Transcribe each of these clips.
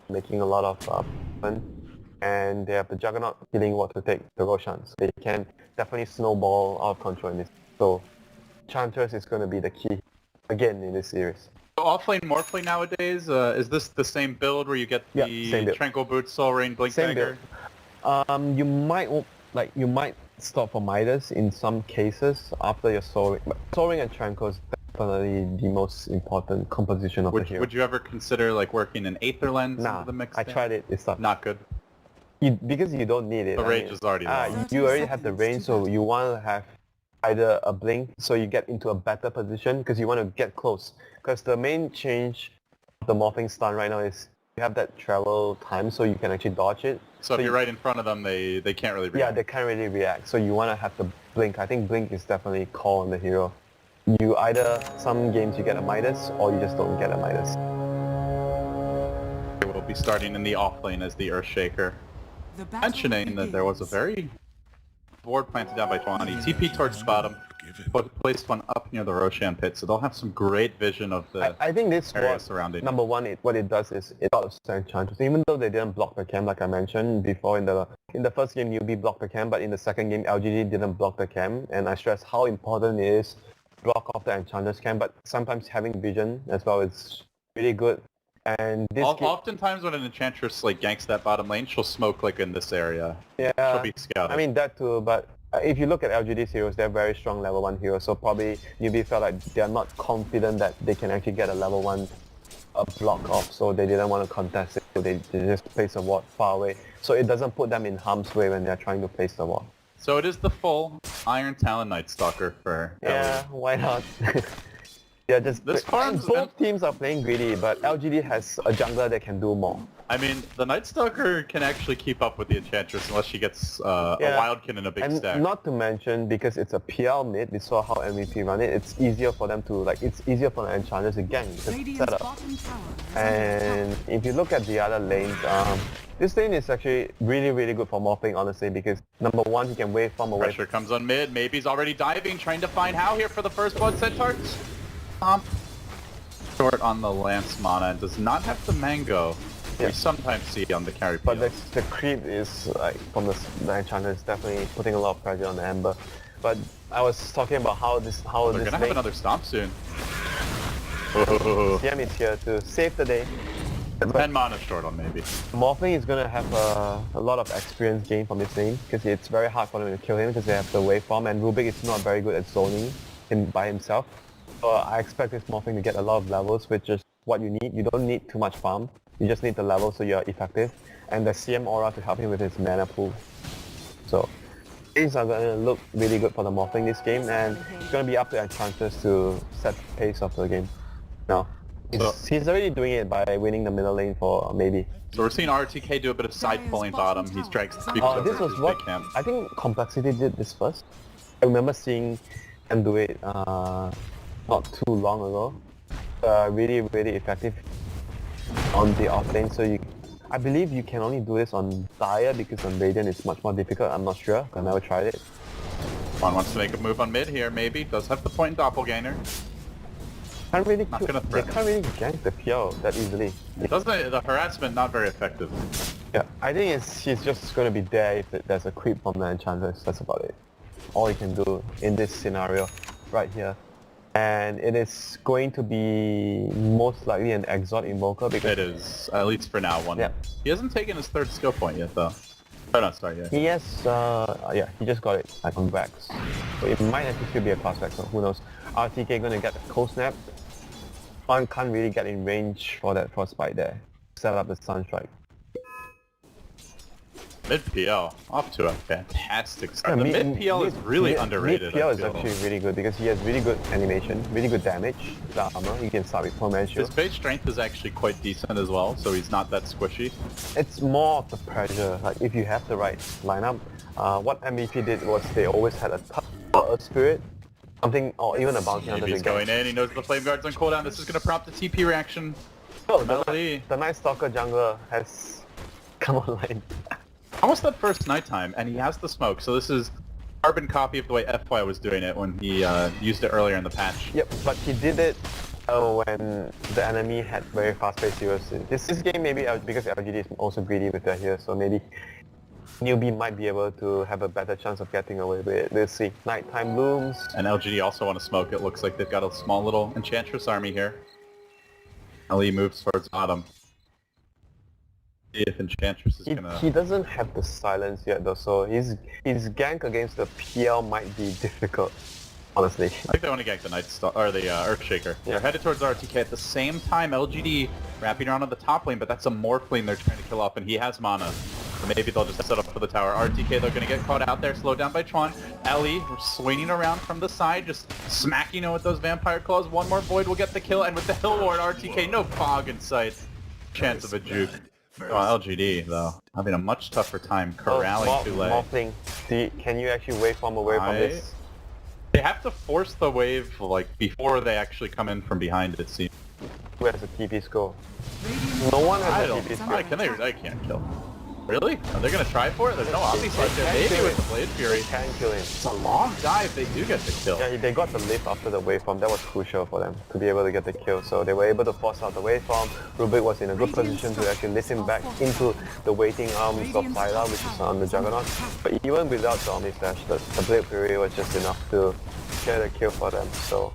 making a lot of movement, and they have the Juggernaut killing what to take the Roshans. They can definitely snowball out of control in this. So Enchantress is going to be the key again in this series. So offlane, morphlane nowadays, is this the same build where you get the Tranquil Boots, Soul Rain, Blink Same Dagger? build. You might stop for Midas in some cases after your Soul Ring. But Soul Ring and Tranquil is definitely the most important composition of the hero. Would you ever consider like working an Aether Lens into the mix? I tried it. It's not good. Because you don't need it. The range is already low. You already have the range, so you want to have either a blink so you get into a better position because you want to get close. Because the main change of the morphing stun right now is you have that travel time so you can actually dodge it. So if you're right in front of them, they can't really react. Yeah, they can't really react. So you want to have the blink. I think blink is definitely call on the hero. You either, some games you get a Midas or you just don't get a Midas. We'll be starting in the offlane as the Earthshaker. Mentioning that there was a very board planted down by 20. TP towards the bottom, placed one up near the Roshan pit, so they'll have some great vision of the I think this area surrounding. Number one, what it does is it autos Enchantress. Even though they didn't block the camp like I mentioned before in the first game, Newbee blocked the camp, but in the second game, LGD didn't block the camp, and I stress how important it is to block off the Enchantress camp, but sometimes having vision as well is really good. And this oftentimes when an Enchantress like ganks that bottom lane, she'll smoke like in this area. Yeah. She'll be scouted. I mean that too, but if you look at LGD's heroes, they're very strong level 1 heroes, so probably Newbee felt like they're not confident that they can actually get a level 1 block off, so they didn't want to contest it, so they just place a ward far away. So it doesn't put them in harm's way when they're trying to place the ward. So it is the full Iron Talon Night Stalker for Yeah, why not? Yeah, just both teams are playing greedy, but LGD has a jungler that can do more. I mean, the Night Stalker can actually keep up with the Enchantress unless she gets a Wildkin and a big stack. Not to mention, because it's a PL mid, we saw how MVP run it, it's easier for them to, it's easier for the Enchantress to gank the setup. And if you look at the other lanes, this lane is actually really, really good for morphing, honestly, because number one, he can waveform away. Pressure comes on mid, maybe he's already diving, trying to find How here for the first blood Centaurs. Short on the Lance mana and does not have the Mango we sometimes see on the carry PL. But the creep is, from the Enchanter is definitely putting a lot of pressure on the Ember. But I was talking about how They're gonna have another stomp soon. CM is here to save the day. 10 mana short on maybe. Morphling is gonna have a lot of experience gain from this lane, because it's very hard for them to kill him because they have the waveform, and Rubik is not very good at zoning him by himself. So I expect this Morphling to get a lot of levels, which is what you need. You don't need too much farm. You just need the level so you're effective. And the CM aura to help him with his mana pool. So things are going to look really good for the Morphling this game, and it's going to be up to Enchantress to set the pace of the game. Now, he's already doing it by winning the middle lane for maybe. So we're seeing RTK do a bit of side pulling bottom. He strikes the this was what I think Complexity did this first. I remember seeing them do it not too long ago. Really, really effective on the offlane. So I believe you can only do this on Dire because on Radiant it's much more difficult. I'm not sure. I never tried it. One wants to make a move on mid here, maybe. Does have the point in Doppelganger. They can't really gank the PL that easily. The harassment not very effective. Yeah, I think she's just going to be there if there's a creep from the Enchantress. That's about it. All you can do in this scenario right here. And it is going to be most likely an Exalt Invoker because... It is, at least for now, one. Yeah. He hasn't taken his third skill point yet, though. Oh, no, sorry, yeah. He has, yeah, he just got it on Vax. So it might actually still be a class Vax, so who knows. RTK gonna get the Cold Snap. One can't really get in range for that Frostbite there. Set up the Sunstrike. Mid PL, off to a fantastic start. The mid PL is really underrated. Mid PL is actually really good because he has really good animation, really good damage, the armor. He can start with Torment Shield. His base strength is actually quite decent as well, so he's not that squishy. It's more of the pressure, like if you have the right lineup. What MVP did was they always had a Earth Spirit, something, or even a bounty hunter. He's going in, he knows the Flame Guard's on cooldown. This is going to prompt a TP reaction. Oh, the Night Stalker jungler has come online. Almost that first nighttime, and he has the smoke, so this is carbon copy of the way FY was doing it when he used it earlier in the patch. Yep, but he did it when the enemy had very fast-paced heroes. This game maybe because LGD is also greedy with their heroes, so maybe Newbee might be able to have a better chance of getting away with it. We'll see. Nighttime looms. And LGD also want to smoke. It looks like they've got a small little Enchantress army here. LE moves towards bottom. See if Enchantress is gonna... He doesn't have the silence yet though, so his gank against the PL might be difficult, honestly. I think they want to gank the Nightstalker, or the Earthshaker. Yeah. They're headed towards RTK at the same time. LGD wrapping around on the top lane, but that's a Morph lane they're trying to kill off, and he has mana. So maybe they'll just set up for the tower. RTK, they're going to get caught out there, slowed down by Chuan. Ellie swinging around from the side, just smacking him with those Vampire Claws. One more Void will get the kill, and with the Hill Ward, RTK, no fog in sight. Chance of a juke. Oh, LGD, though, having a much tougher time corralling Tule. Morphling, can you actually waveform away from this? They have to force the wave, like, before they actually come in from behind, it seems. Who has a TP score? No one has a TP score. I can't kill. Really? Are they gonna try for it? There's no obvious right there. Maybe with the Blade Fury. They can kill him. It's a long dive. They do get the kill. Yeah, they got the lift after the waveform. That was crucial for them to be able to get the kill. So they were able to force out the waveform. Rubik was in a good position to actually lift him back into the waiting arms of Sylar, which is on the Juggernaut. But even without the Omni Slash, the Blade Fury was just enough to get a kill for them. So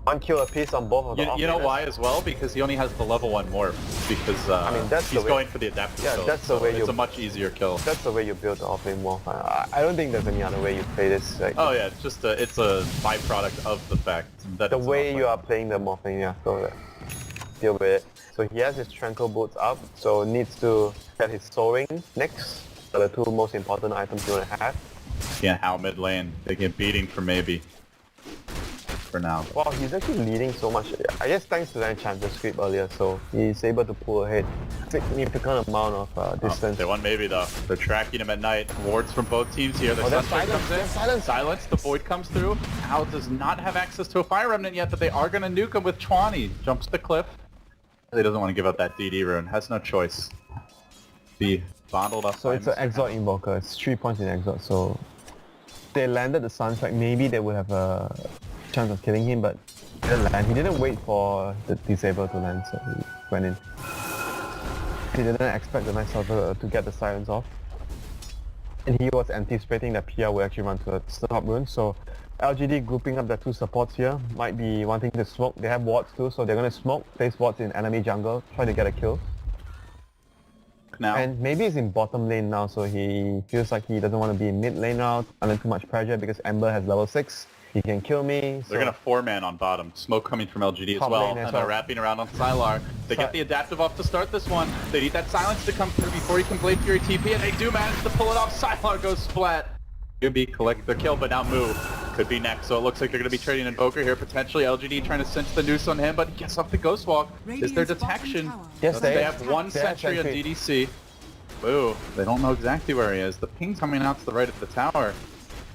one kill apiece on both of them. You know why as well? Because he only has the level 1 morph. Because I mean, he's going for the adaptive kill. That's the way it's a much easier kill. That's the way you build the offlane morph. I don't think there's any other way you play this. Like, oh yeah, it's just it's a byproduct of the fact that the way you are playing the morphling. Yeah, so deal with it. So he has his Tranquil Boots up, so needs to get his Soaring next. Are the two most important items you want to have. Yeah, how mid lane. They get beating for maybe. For now. Wow, he's actually leading so much. I guess thanks to that Enchantress script earlier, so he's able to pull ahead significant amount of distance. They won maybe though. They're tracking him at night. Wards from both teams here. Their Sunstrike comes in. Silence. The Void comes through. Al does not have access to a Fire Remnant yet, but they are going to nuke him with Chuani. Jumps the cliff. He doesn't want to give up that DD rune. Has no choice. Be bottled up. So it's an Exalt Invoker. It's 3 points in Exalt, so if they landed the Sunstrike, maybe they would have a chance of killing him, but he didn't land. He didn't wait for the Disable to land, so he went in. He didn't expect the Night Stalker to get the silence off. And he was anticipating that PR would actually run to a stop rune, so LGD grouping up their two supports here might be wanting to smoke. They have wards too, so they're going to smoke, place wards in enemy jungle, try to get a kill. Now. And maybe he's in bottom lane now, so he feels like he doesn't want to be in mid lane now under too much pressure because Ember has level 6. He can kill me. So they're gonna 4-man on bottom. Smoke coming from LGD as well, and they're wrapping around on Sylar. They get the adaptive off to start this one. They need that silence to come through before he can Blade Fury TP, and they do manage to pull it off. Sylar goes splat. Newbee collect the kill, but now Moo could be next. So it looks like they're gonna be trading Invoker here potentially. LGD trying to cinch the noose on him, but he gets off the Ghost Walk. Is there detection? Yes, they have one sentry on DDC. Boo. They don't know exactly where he is. The ping's coming out to the right of the tower.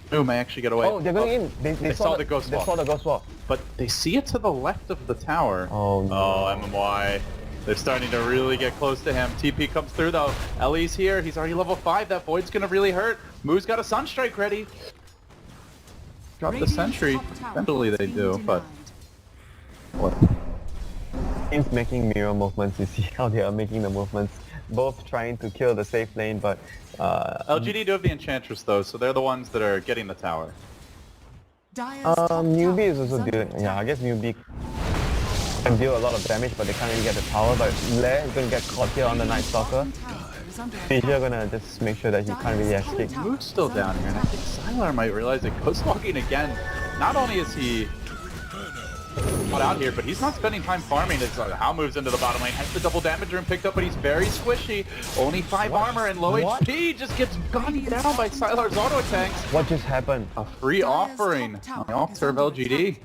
Moo may actually get away. Oh, they're going in. They saw the Ghost Walk. They saw the Ghost Walk. But they see it to the left of the tower. Oh, no. Oh, MMY. They're starting to really get close to him. TP comes through though. Ellie's here. He's already level 5. That Void's gonna really hurt. Moo's got a Sunstrike ready. Drop the sentry. Eventually they do, but... What? Teams making mirror movements. You see how they are making the movements. Both trying to kill the safe lane, but... LGD do have the Enchantress though, so they're the ones that are getting the tower. Newbee is also doing... Yeah, I guess Newbee can deal a lot of damage, but they can't really get the tower. But Lair is going to get caught here on the Night Stalker. Major gonna just make sure that he can't really escape. Moo's still down here, and I think Sylar might realize that Ghost Walking again. Not only is he not out here, but he's not spending time farming. As How moves into the bottom lane, has the double damage room picked up, but he's very squishy. Only 5 armor and low HP, just gets gunned down by Sylar's auto attacks. What just happened? A free offering on the altar of LGD.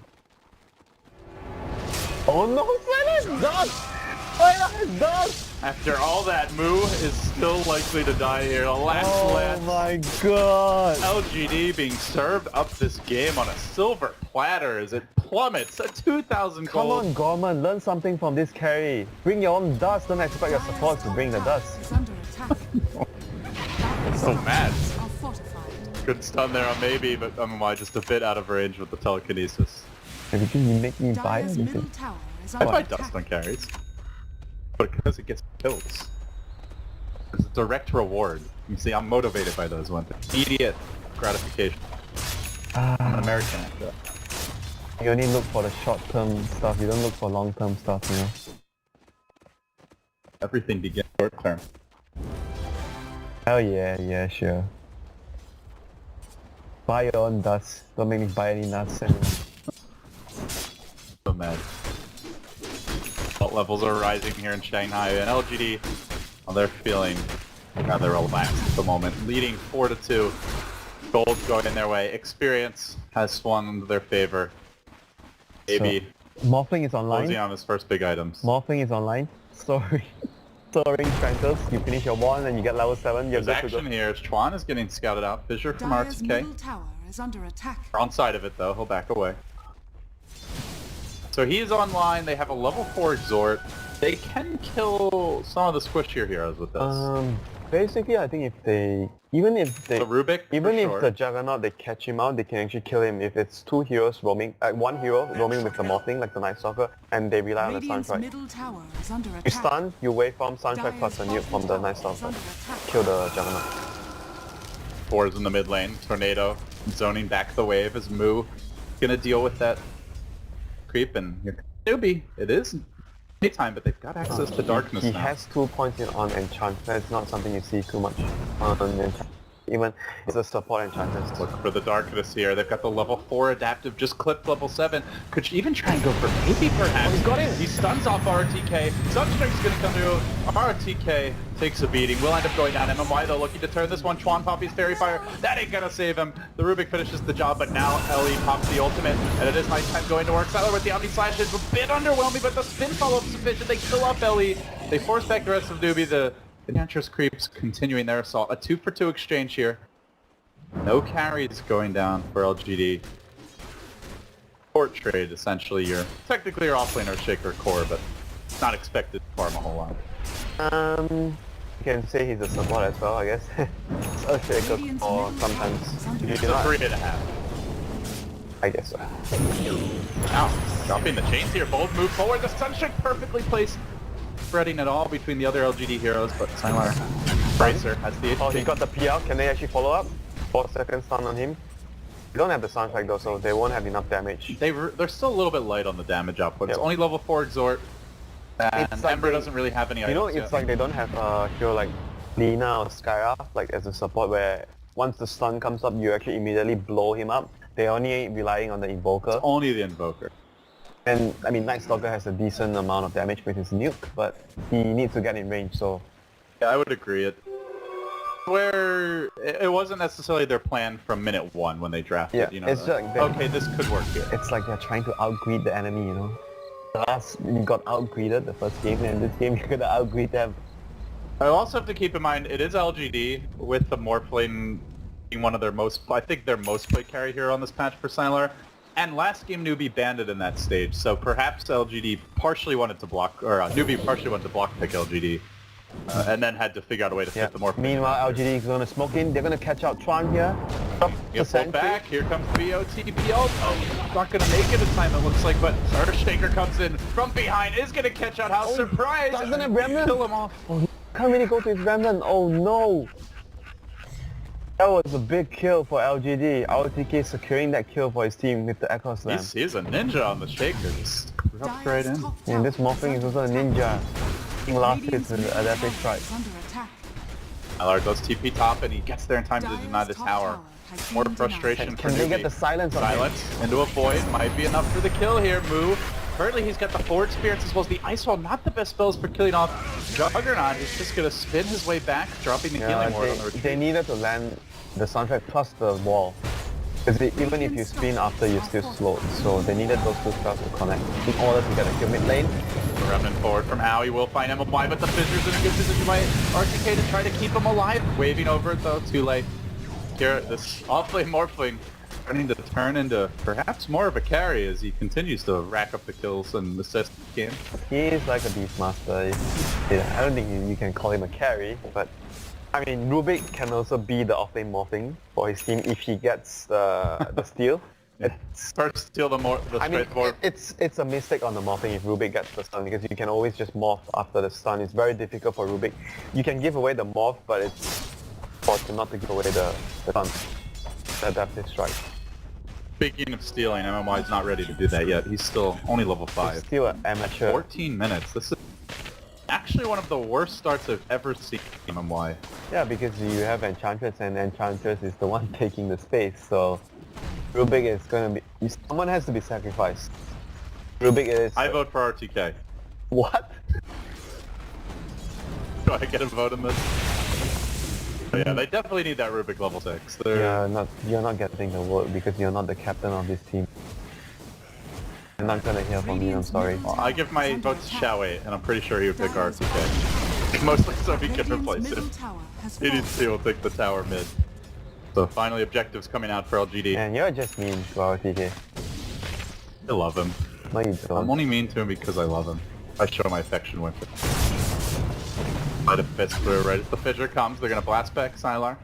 Oh no, Sylar's done! Sylar's done! After all that, Moo is still likely to die here. The last Oh my god! LGD being served up this game on a silver platter as it plummets at 2,000 gold. Come on, Gorman, learn something from this carry. Bring your own dust, don't expect your supports to bring the dust. So mad. Good stun there on maybe, but MMY just a bit out of range with the telekinesis. Maybe you make me buy anything. I fight Dust on carries. But because it gets kills. There's a direct reward. You see, I'm motivated by those ones. Immediate gratification. I'm an American after that. You only look for the short-term stuff, you don't look for long-term stuff, you know? Everything begins short-term. Hell yeah, sure. Buy your own dust, don't make me buy any nuts anymore. So mad. Salt levels are rising here in Shanghai, and LGD, well, they're feeling rather relaxed at the moment, leading 4-2. Gold's going in their way. Experience has swung into their favor. Maybe So, Morphling is online. closing on his first big items. Morphling is online. Sorry. Soaring Strengthers, you finish your one and you get level 7, you're There's good to action go. here. Chuan is getting scouted out. Fissure from Dire's RTK. middle tower is under attack. We're on side of it though, he'll back away. So he is online, they have a level 4 exhort. They can kill some of the squishier heroes with this. Basically I think if they... Even if The Rubik, Even for if sure. the Juggernaut, they catch him out, they can actually kill him. If it's two heroes roaming, one hero roaming with the Morphling, like the Night Stalker, and they rely on the Radiant's Sunstrike. middle tower is under You attack. stun, you waveform Sunstrike plus a nuke from the Night Is Stalker. under attack. Kill the Juggernaut. Fours in the mid lane. Tornado zoning back the wave as Moo gonna deal with that creep, and here comes Newbee. It is daytime, but they've got access to darkness He now. has 2 points on Enchant. That's not something you see too much on Enchant. Even it's a support Enchantment. Look for the darkness here. They've got the level 4 adaptive, just clipped level 7. Could you even try and go for maybe perhaps? he's got it! He stuns off RTK. Sunstrike's gonna come through. RTK takes a beating. Will end up going down. MMY though looking to turn this one. Chuan Poppy's Fairy Fire. That ain't gonna save him. The Rubik finishes the job, but now Ellie pops the ultimate. And it is nighttime going to work. Siler with the Omni Slash is a bit underwhelming, but the spin follow-up sufficient. They kill up Ellie. They force back the rest of Newbee. The Enchantress creeps continuing their assault. A 2-for-2 exchange here. No carries going down for LGD. Court trade, essentially. Technically your offlane or shaker core, but not expected to farm a whole lot. You can say he's a support as well, I guess. A shaker or sometimes. You It's do a not. 3.5. I guess so. Now, dropping the chains here. Bold move forward. The Sunstrike perfectly placed. Spreading it all between the other LGD heroes, but Sylar Bracer has the Oh, HP. he got the PL. Can they actually follow up? 4 seconds stun on him. They don't have the Sunstrike though, so they won't have enough damage. They're still a little bit light on the damage output. It's Yep. only level 4 exhort. And It's like Ember they- doesn't really have any You know, items it's yet. like they don't have a hero like Lina or Skyra, like as a support where once the stun comes up, you actually immediately blow him up. They're only relying on the Invoker. Only the Invoker. And, I mean, Night Stalker has a decent amount of damage with his nuke, but he needs to get in range, so... Yeah, I would agree. Where it wasn't necessarily their plan from minute 1 when they drafted. Yeah, You know, it's like they- okay, this could work here. It's like they're trying to outgreed the enemy, you know? You got outgreeded the first game, and this game you're gonna outgreed them. I also have to keep in mind it is LGD with the Morphling being one of their most, I think their most played carry hero on this patch for Sylar. And last game Newbee banded in that stage, so perhaps LGD partially wanted to block, or Newbee partially wanted to block pick LGD, and then had to figure out a way to Yeah. fit the Morphling. Meanwhile, LGD is gonna smoke in. They're gonna catch out Chuan here. Get pulled back. Here comes BO3. Oh, not gonna make it in time, it looks like, but Earthshaker comes in from behind, is gonna catch out House. Surprise! doesn't have Remnant. Kill him off. Oh, he can't really go to his Remnant. Oh no! That was a big kill for LGD. RTK securing that kill for his team with the Echo Slam. He's a ninja on the Shaker, just dropped right in. And this Morphling is also a ninja. King last hits with the Adaptive Strike. LR goes TP top and he gets there in time to deny the tower. More frustration for Can they get Newbee. the silence on him? Silence into a void might be enough for the kill here. Moo. Currently he's got the forward spirits as well as the ice wall. Not the best spells for killing off Juggernaut. He's just gonna spin his way back, dropping the Yeah, healing ward on the they retreat. needed to land the soundtrack plus the wall. Because even if you spin after, you're still slowed. So they needed those two spells to connect in order to get a kill mid lane. Remnant forward from Howie will find MMY, but the Fissure's in a good position by RTK to try to keep him alive. Waving over it though, too late. Here, this offlane Morphling starting to turn into perhaps more of a carry as he continues to rack up the kills and assists the game. He is like a Beastmaster. I don't think you can call him a carry, but I mean, Rubik can also be the offlane Morphling for his team if he gets the steal. First steal the I mean, straightforward. it's a mistake on the morphing if Rubik gets the stun because you can always just morph after the stun. It's very difficult for Rubik. You can give away the morph, but it's important not to give away the stun. The adaptive strike. Speaking of stealing, MMY is not ready to do that yet. He's still only level 5. It's still an amateur. 14 minutes. This is actually one of the worst starts I've ever seen in MMY. Yeah, because you have Enchantress and Enchantress is the one taking the space, so Rubik is gonna be... Someone has to be sacrificed. Rubik is... I vote for RTK. What? Do I get a vote in this? Oh, yeah, they definitely need that Rubik level 6. You're not getting the vote because you're not the captain of this team. You're not gonna hear from me, I'm sorry. Well, I give my vote to Xiaowei, and I'm pretty sure he would pick RTK. Mostly so he can replace him. EDC will take the tower mid. So finally objectives coming out for LGD. And you're just mean to our TK. I love him. No, you don't. I'm only mean to him because I love him. I show my affection with it. Light a fist through right as the fissure comes. They're gonna blast back Sylar.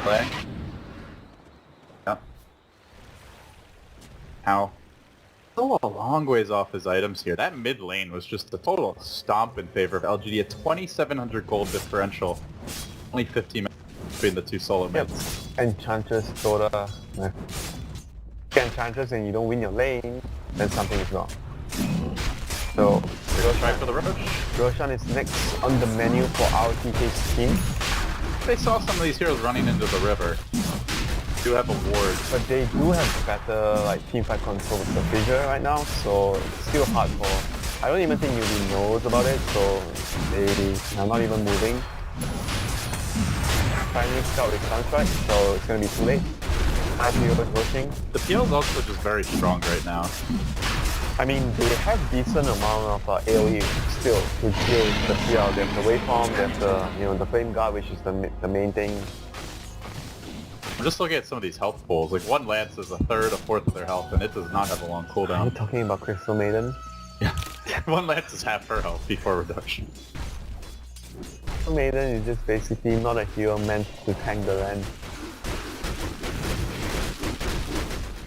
Play. Yep. Ow. Still a long ways off his items here. That mid lane was just a total stomp in favor of LGD. A 2,700 gold differential. Only 15 minutes between the two solo mids. Enchantress, Dota. Enchantress and you don't win your lane, then something is wrong. So, Try for the Roche. Roshan is next on the menu for our TK's team. They saw some of these heroes running into the river. Do have a ward. But they do have better like teamfight control with the fissure right now, so it's still hard for... I don't even think Newbee knows about it, so they are not even moving. Finally scout with Sunstrike, so it's gonna be too late. My PO is rushing. The PO is also just very strong right now. I mean, they have decent amount of AoE still to deal with the PL. They have the waveform, they have the the flame guard, which is the main thing. I'm just looking at some of these health pools. Like one lance is a third, a fourth of their health, and it does not have a long Are you cooldown. talking about Crystal Maiden? Yeah, one lance is half her health before reduction. Crystal Maiden is just basically not a hero meant to tank the land.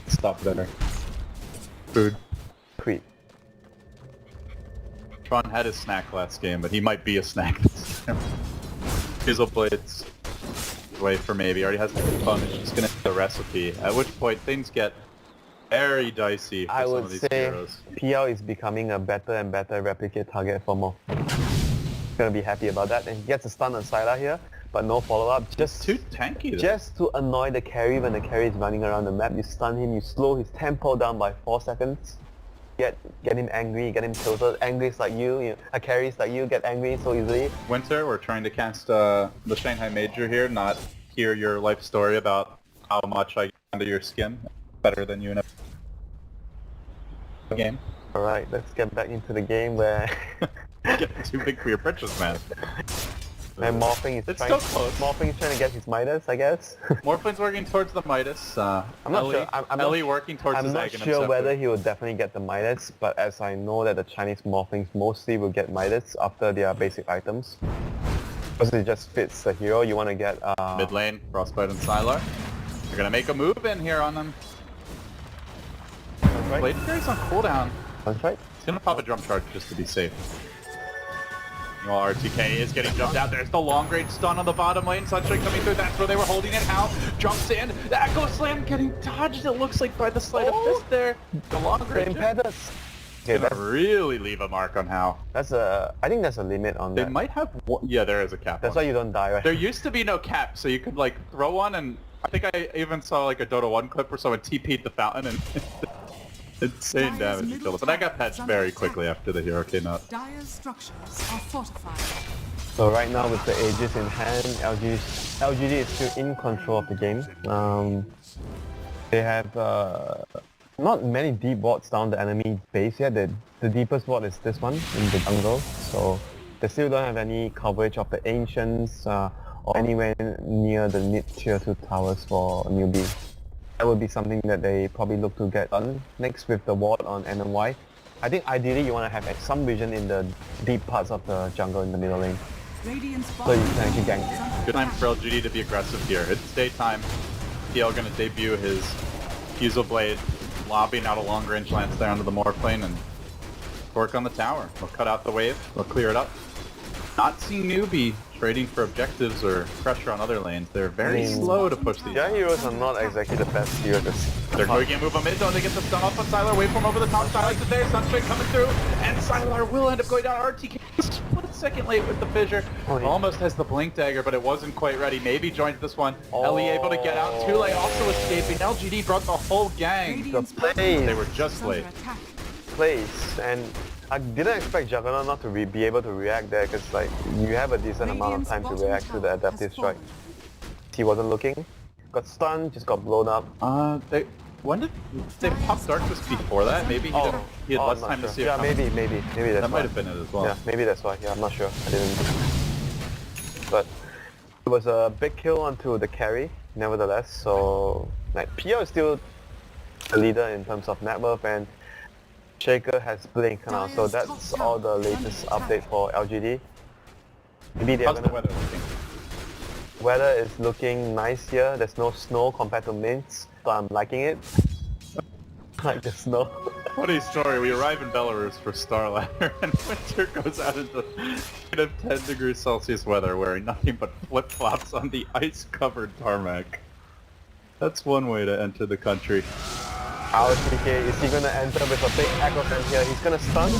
Stop there. Food. Creep. Tron had his snack last game, but he might be a snack this time. Fizzle Blades. Wait for maybe. Already has the fun. It's just gonna hit the recipe. At which point things get very dicey for some of these heroes. PL is becoming a better and better replicate target for Morph. Gonna be happy about that. And he gets a stun on Sylar here, but no follow-up. Just too tanky though. Just to annoy the carry when the carry is running around the map. You stun him, you slow his tempo down by 4 seconds. Get him angry, get him tilted. Angry like you, a carries like you get angry so easily. Winter, we're trying to cast the Shanghai Major here, not hear your life story about how much I get under your skin. Better than you in a game. Alright, let's get back into the game where... Getting too big for your britches, man. And Morphing is trying to get his Midas, I guess. Morphing's working towards the Midas. I'm not sure. Ellie working towards his I'm not sure whether he will definitely get the Midas, but as I know that the Chinese Morphings mostly will get Midas after their basic items. Because it just fits the hero. You want to get... Mid lane, Frostbite and Sylar. They're going to make a move in here on them. Blade Fury's on cooldown. That's right. He's going to pop a jump charge just to be safe. Well, RTK is getting jumped out. There's the long range stun on the bottom lane. Sunshine coming through. That's where they were holding it. Hal jumps in. The Echo Slam getting dodged, it looks like, by the sleight of fist there. The long range. Okay, gonna really leave a mark on Hal. I think there's a limit on that. They might have one. Yeah, there is a cap. That's why you don't die, right? There used to be no cap, so you could like throw one, and I think I even saw like a Dota 1 clip where someone TP'd the fountain and insane damage to kill it. But that got patched very quickly after the hero came out. Dire's structures are fortified. So right now with the Aegis in hand, LGD is still in control of the game. They have not many deep wards down the enemy base yet. The deepest ward is this one in the jungle. So they still don't have any coverage of the Ancients or anywhere near the mid-tier 2 towers for Newbee. That would be something that they probably look to get done next with the ward on NMY. I think ideally you want to have some vision in the deep parts of the jungle in the middle lane. So you can actually gank. Good time for LGD to be aggressive here. It's daytime. PL gonna debut his Fusel Blade lobbing out a long range lance there onto the Morphling and work on the tower. We'll cut out the wave, we'll clear it up. Not seeing Newbee trading for objectives or pressure on other lanes. They're very slow to push these. Their heroes are not exactly the best heroes. They're going to move on mid zone. They get the stun off on Sylar. Waveform over the top. Sylar's there. Sunstrike coming through. And Sylar will end up going down. RTK split second late with the fissure. Almost has the blink dagger, but it wasn't quite ready. Maybe joins this one. Ellie able to get out. Too late, also escaping. LGD brought the whole gang. The plays. They were just late. Plays. And I didn't expect Juggernaut not to be able to react there because like you have a decent amount of time to react to the adaptive strike. He wasn't looking. Got stunned, just got blown up. When did they pop Darkness before that? Maybe he had less time to see it. Yeah, maybe that's that might have been it as well. Yeah, maybe that's why. Yeah, I'm not sure. I didn't. But it was a big kill onto the carry, nevertheless. So like PL is still the leader in terms of net worth, and Shaker has Blink now. So that's all the latest update for LGD. Maybe they're How's the weather looking? Weather is looking nice here. There's no snow compared to Minsk, so I'm liking it. Like the snow. Funny story, we arrive in Belarus for Starladder and Winter goes out into -10 degrees Celsius weather wearing nothing but flip-flops on the ice-covered tarmac. That's one way to enter the country. RTK, is he gonna enter with a big echo from here? He's gonna stun.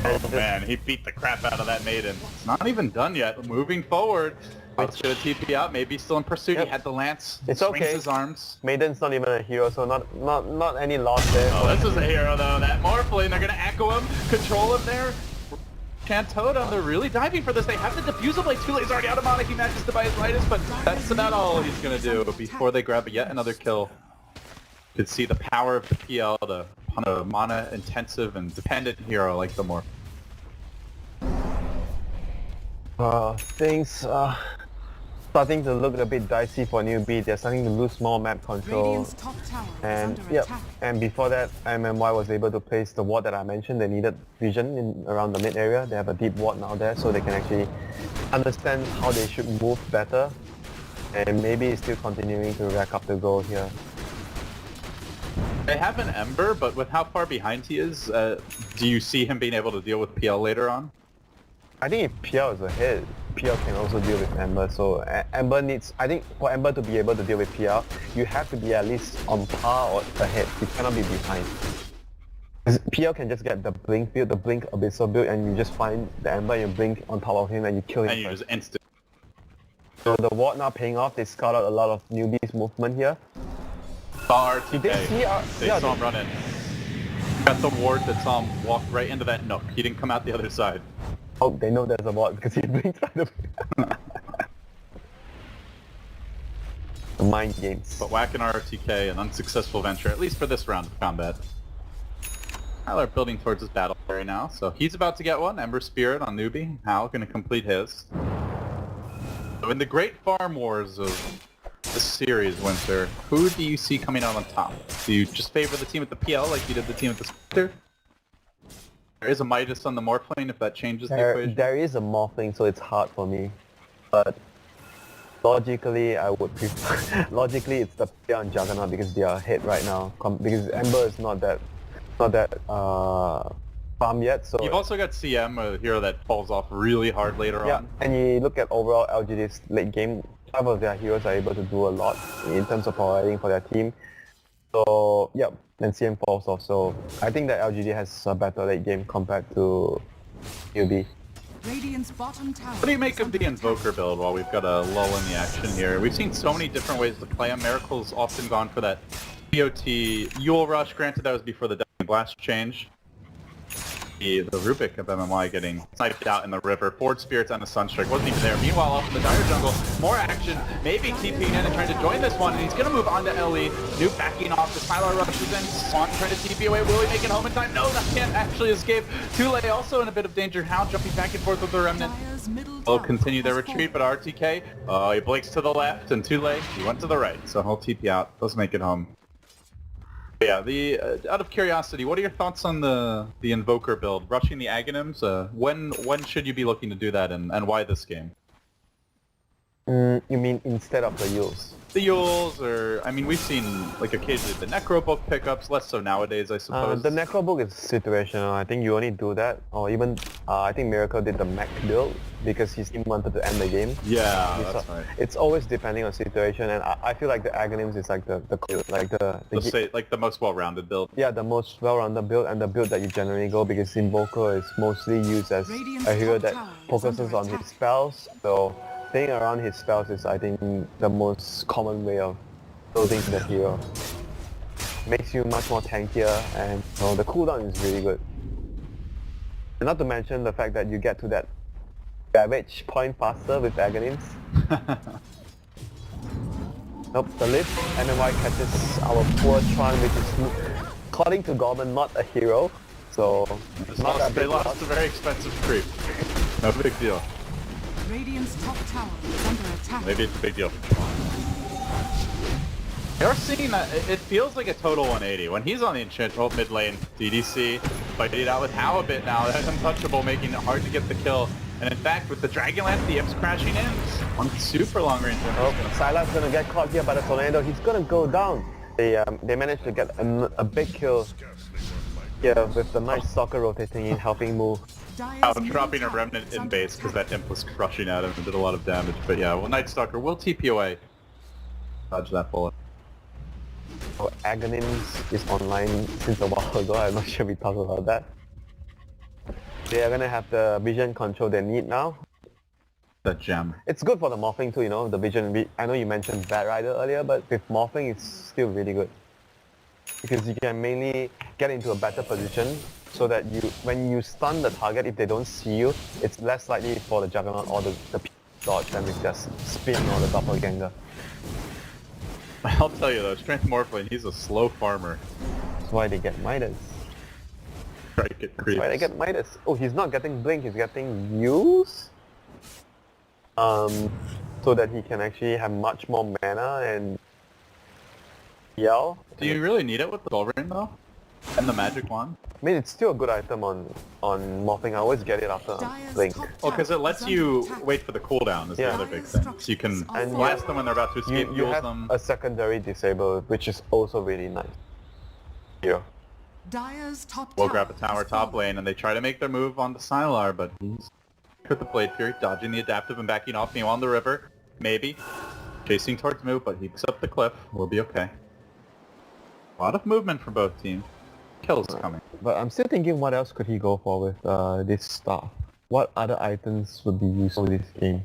Oh man, he beat the crap out of that Maiden. It's not even done yet. Moving forward. Let's get a TP out. Maybe still in pursuit. He had the lance. It's swings okay. his arms. Maiden's not even a hero, so not any loss there. Oh, this is a hero though. That Morphling, they're gonna echo him, control him there. Chantoda, they're really diving for this. They have the Diffusal Blade. Too late. He's already out of mana. He manages to buy his Midas, but that's about all he's gonna do before they grab yet another kill. You could see the power of the PL to on a mana intensive and dependent hero like the Morph. Things starting to look a bit dicey for Newbee. They're starting to lose more map control. And and before that, MMY was able to place the ward that I mentioned. They needed vision around the mid area. They have a deep ward now there, so they can actually understand how they should move better. And maybe it's still continuing to rack up the goal here. They have an Ember, but with how far behind he is, do you see him being able to deal with PL later on? I think if PL is ahead, PL can also deal with Ember. So Ember needs, I think for Ember to be able to deal with PL, you have to be at least on par or ahead. You cannot be behind. PL can just get the Blink build, the Blink Abyssal build, and you just find the Ember, you blink on top of him and you kill him. And you just instant. So the ward now paying off. They scout out a lot of Newbee's movement here. RTK. They saw him run in. Got the ward that saw him walk right into that nook. He didn't come out the other side. Oh, they know there's a ward because he blinked right away. The mind games. But whacking RTK, an unsuccessful venture, at least for this round of combat. Tyler building towards his battle area now, so he's about to get one. Ember Spirit on Newbee. Hal gonna complete his. So in the great farm wars of this series, Winter, who do you see coming out on top? Do you just favor the team with the PL like you did the team with the Spectre? There is a Midas on the Morphling if that changes the equation. There is a Morphling, so it's hard for me. But logically, I would prefer... logically, it's the PL and Juggernaut because they are ahead right now. Because Ember is not that farm yet, so... You've also got CM, a hero that falls off really hard later on. Yeah, and you look at overall LGD's late game, some of their heroes are able to do a lot in terms of providing for their team. So, yeah, and CM falls off, so I think that LGD has a better late game compared to Newbee. What do you make of the Invoker build while we've got a lull in the action here? We've seen so many different ways to play him. Miracle's often gone for that BO3 Yule Rush, granted that was before the Dying Blast change. The Rubik of MMY getting sniped out in the river. Forward Spirits on the Sunstrike wasn't even there. Meanwhile, off in the Dire Jungle, more action. Maybe TPing in and trying to join this one, and he's going to move on to LE. Nuke backing off. The Sylar rushes in. Swan trying to TP away. Will he make it home in time? No, that can't actually escape. Tule also in a bit of danger. How jumping back and forth with the Remnant. Will continue their retreat, but RTK, he blinks to the left, and Tule, he went to the right, so he'll TP out. Does make it home. Yeah, out of curiosity, what are your thoughts on the Invoker build? Rushing the Aghanims, when should you be looking to do that, and why this game? You mean instead of the Yules? The Yules, or I mean, we've seen like occasionally the Necrobook pickups, less so nowadays, I suppose. The Necrobook is situational. I think you only do that, or even I think Miracle did the mech build because his team wanted to end the game. Yeah, that's right. It's always depending on situation, and I feel like the Aghanims is like the most well-rounded build. Yeah, the most well-rounded build and the build that you generally go because Invoker is mostly used as a hero that focuses on his spells. So playing around his spells is, I think, the most common way of building the hero. Makes you much more tankier, and the cooldown is really good. And not to mention the fact that you get to that damage point faster with Aghanims. Nope, the lift, MMY catches our poor Tron, which is, according to Gorman, not a hero. So, they lost a very expensive creep. No big deal. Radiant's top tower is under attack. Maybe it's a big deal. You're seeing that it feels like a total 180. When he's on the enchantment mid lane, DDC, fighting it out with How a bit now, that's untouchable, making it hard to get the kill. And in fact, with the Dragonlance, the Imps crashing in on super long range. Sylas gonna get caught here by the Tornado. He's gonna go down. They managed to get a big kill here with the Night Stalker rotating in, helping move. Dropping a Remnant in base because that Imp was crushing at him and did a lot of damage. But yeah, well, Night Stalker will TP away. Dodge that bullet. So Aghanims is online since a while ago. I'm not sure we talked about that. They are gonna have the vision control they need now. The gem. It's good for the morphing too, you know, the vision. I know you mentioned Bat Rider earlier, but with morphing it's still really good. Because you can mainly get into a better position so that when you stun the target, if they don't see you, it's less likely for the Juggernaut or the dodge them with just spin or the doppelganger. I'll tell you though, Strength Morphling, he's a slow farmer. That's why they get Midas. Strike it creeps. That's why they get Midas. Oh, he's not getting Blink, he's getting Use? So that he can actually have much more mana and yell. Do you really need it with the Soul Ring though? And the Magic Wand? I mean, it's still a good item on morphing. I always get it after Blink. Well, because it lets you wait for the cooldown is the other big thing. So you can blast them when they're about to escape, you have them. a secondary disable, which is also really nice. Here. We'll grab a tower top lane and they try to make their move on the Sylar, but he's with the Blade Fury, dodging the adaptive and backing off Neo on the river. Maybe. Chasing towards move, but he picks up the cliff. We'll be okay. A lot of movement for both teams. Kills coming. But I'm still thinking what else could he go for with this staff? What other items would be useful in this game?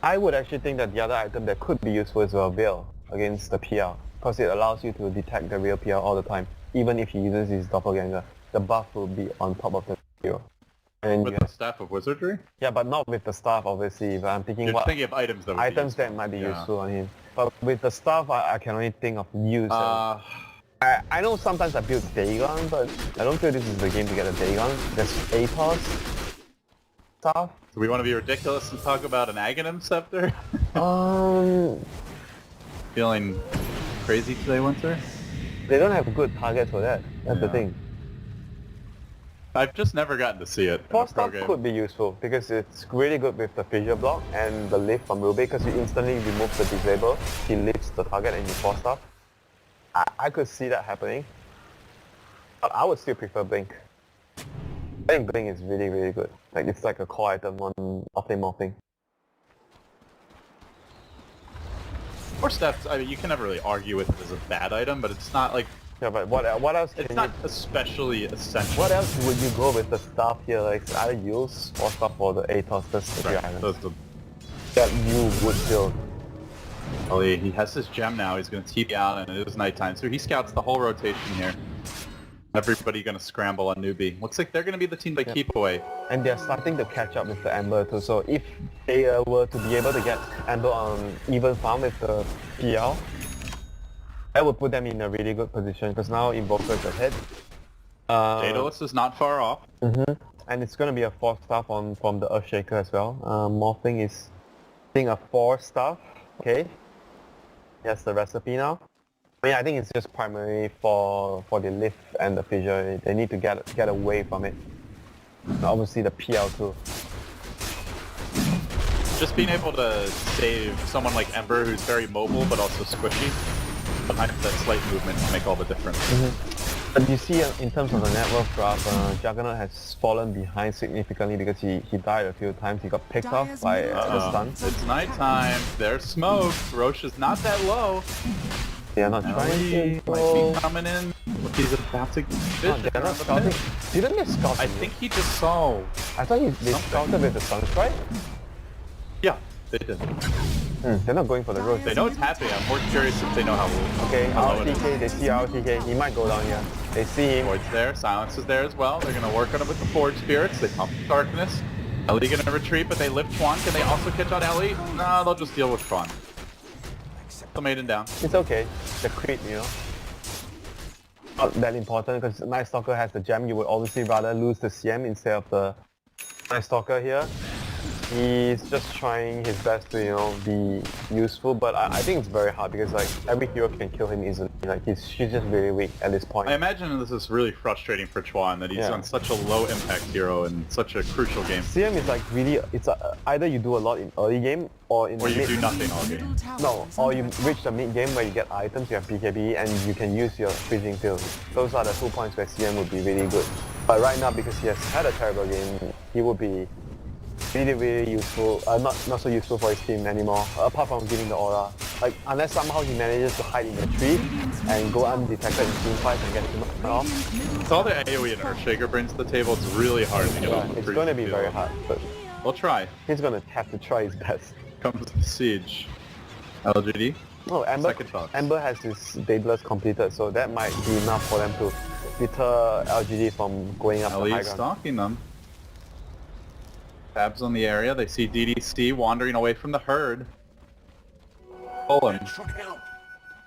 I would actually think that the other item that could be useful is a Veil against the PR. Because it allows you to detect the real PR all the time. Even if he uses his doppelganger, the buff will be on top of the hero. And with the Staff of Wizardry? Yeah, but not with the staff obviously, but I'm thinking You're thinking of items that might be useful on him. But with the staff, I can only think of use. I know sometimes I build Dagon, but I don't feel this is the game to get a Dagon. There's Atos stuff. Do we want to be ridiculous and talk about an Aghanim Scepter? Feeling crazy today, Winter? They don't have good targets for that. That's the thing. I've just never gotten to see it. Force Staff could be useful because it's really good with the fissure block and the lift from Newbee because you instantly remove the disable, he lifts the target and you Force Staff. I could see that happening. But I would still prefer Blink. I think Blink is really, really good. Like it's like a core item on off-lane morphing. Force Staff, I mean, you can never really argue with it as a bad item, but it's not like... Yeah, but what else can It's not especially essential. What else would you go with the staff here? Like either use or stuff for the Atos, that's the island. That you would build. Well, he has his gem now, he's going to TP out and it is nighttime, so he scouts the whole rotation here. Everybody going to scramble on Newbee. Looks like they're going to be the team that keep away. And they're starting to catch up with the Ember too, so if they were to be able to get Ember on even farm with the PL, that would put them in a really good position, because now Invoker is ahead. Daedalus is not far off. And it's going to be a 4 staff from the Earthshaker as well. Morphing is, I think, a 4 staff. Okay. That's the recipe now. I mean, I think it's just primarily for the lift and the fissure. They need to get away from it. And obviously the PL too. Just being able to save someone like Ember, who's very mobile but also squishy, but that slight movement can make all the difference. But you see, in terms of the net worth graph, Juggernaut has fallen behind significantly because he died a few times. He got picked off by the stun. It's nighttime. There's smoke. Roche is not that low. They are not trying to might be coming in. He's about to vision. They're not scouting. Didn't they scout? I think he just saw. I thought they scouted with the Sunstrike. Yeah, they did. They're not going for the road. They know it's happening. I'm more curious if they know how. Okay, RTK, they see RTK. He might go down here. They see him. Void's there. Silence is there as well. They're going to work on it with the Forge Spirits. They pump the Darkness. Ellie going to retreat, but they lift Chuan. Can they also catch out Ellie? No, they'll just deal with Chuan. The maiden down. It's okay. The creep, you know. Not that important because Night Stalker has the gem. You would obviously rather lose the CM instead of the Night Stalker here. He's just trying his best to, you know, be useful, but I think it's very hard because like every hero can kill him easily. Like she's just really weak at this point. I imagine this is really frustrating for Chuan that he's on such a low impact hero in such a crucial game. CM is like really, it's either you do a lot in early game or in the you mid. do nothing all game. No, or you reach the mid game where you get items, you have BKB, and you can use your freezing field. Those are the 2 points where CM would be really good. But right now, because he has had a terrible game, he would be really useful, not so useful for his team anymore, apart from giving the aura. Like, unless somehow he manages to hide in the tree and go undetected in team fights and get him off. It's all the AoE and Earthshaker brings to the table. It's really hard to get off the It's going to be very hard, but we'll try. He's going to have to try his best. Comes the Siege. LGD? Oh, Ember has his Daedalus completed, so that might be enough for them to deter LGD from going up the high ground. Stalking them. Tabs on the area, they see DDC wandering away from the herd. Pull him.